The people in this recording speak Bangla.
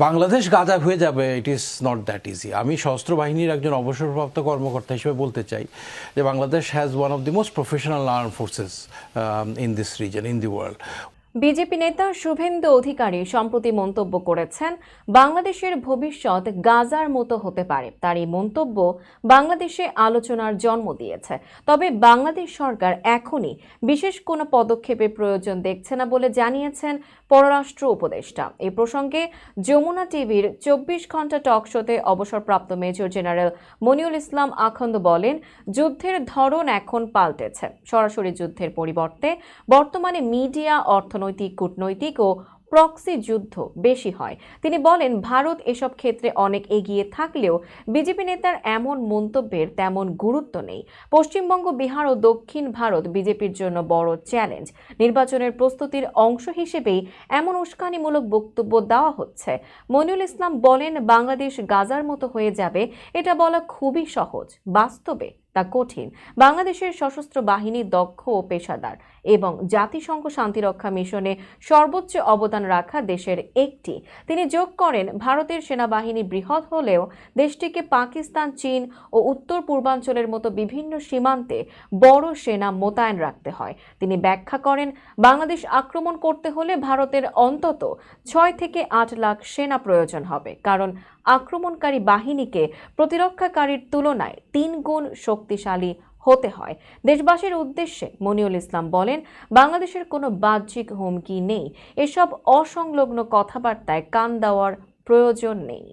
বাংলাদেশ গাজা হয়ে যাবে, it is not that easy. আমি সশস্ত্র বাহিনীর একজন অবসরপ্রাপ্ত কর্মকর্তা হিসেবে বলতে চাই যে Bangladesh has one of the most professional arm forces in this reason, in the world. BJP নেতা শুভেন্দু অধিকারী সম্প্রতি মন্তব্য করেছেন, বাংলাদেশের ভবিষ্যৎ গাজার মতো হতে পারে। তার এই মন্তব্য বাংলাদেশে আলোচনার জন্ম দিয়েছে। তবে বাংলাদেশ সরকার এখনই বিশেষ কোনো পদক্ষেপের প্রয়োজন দেখছে না বলে জানিয়েছেন পররাষ্ট্র উপদেষ্টা। এই প্রসঙ্গে যমুনা টিভির ২৪ ঘন্টা টক শোতে অবসরপ্রাপ্ত মেজর জেনারেল মনিউল ইসলাম আখন্দ বলেন, যুদ্ধের ধরন এখন পাল্টেছে। সরাসরি যুদ্ধের পরিবর্তে বর্তমানে মিডিয়া, অর্থনৈতিক, কূটনৈতিক ও প্রক্সি যুদ্ধ বেশি হয়। তিনি বলেন, ভারত এসব ক্ষেত্রে অনেক এগিয়ে থাকলেও বিজেপি নেতার এমন মন্তব্যের তেমন গুরুত্ব নেই। পশ্চিমবঙ্গ, বিহার ও দক্ষিণ ভারত বিজেপির জন্য বড় চ্যালেঞ্জ। নির্বাচনের প্রস্তুতির অংশ হিসেবেই এমন উস্কানিমূলক বক্তব্য দেওয়া হচ্ছে। মনিউল ইসলাম বলেন, বাংলাদেশ গাজার মতো হয়ে যাবে এটা বলা খুবই সহজ, বাস্তবে তা কঠিন। বাংলাদেশের সশস্ত্র বাহিনী দক্ষ ও পেশাদার এবং জাতিসংঘ শান্তিরক্ষা মিশনে সর্বোচ্চ অবদান রাখা দেশের একটি। তিনি যোগ করেন, ভারতের সেনাবাহিনী বৃহৎ হলেও দেশটিকে পাকিস্তান, চীন ও উত্তর পূর্বাঞ্চলের মতো বিভিন্ন সীমান্তে বড় সেনা মোতায়েন রাখতে হয়। তিনি ব্যাখ্যা করেন, বাংলাদেশ আক্রমণ করতে হলে ভারতের অন্তত ৬ থেকে ৮ লাখ সেনা প্রয়োজন হবে, কারণ আক্রমণকারী বাহিনীকে প্রতিরক্ষাকারীর তুলনায় ৩ গুণ শক্তিশালী হতে হয়। দেশবাসীর উদ্দেশ্যে মনিউল ইসলাম বলেন, বাংলাদেশের কোনো বাহ্যিক হুমকি নেই। এসব অসংলগ্ন কথাবার্তায় কান দেওয়ার প্রয়োজন নেই।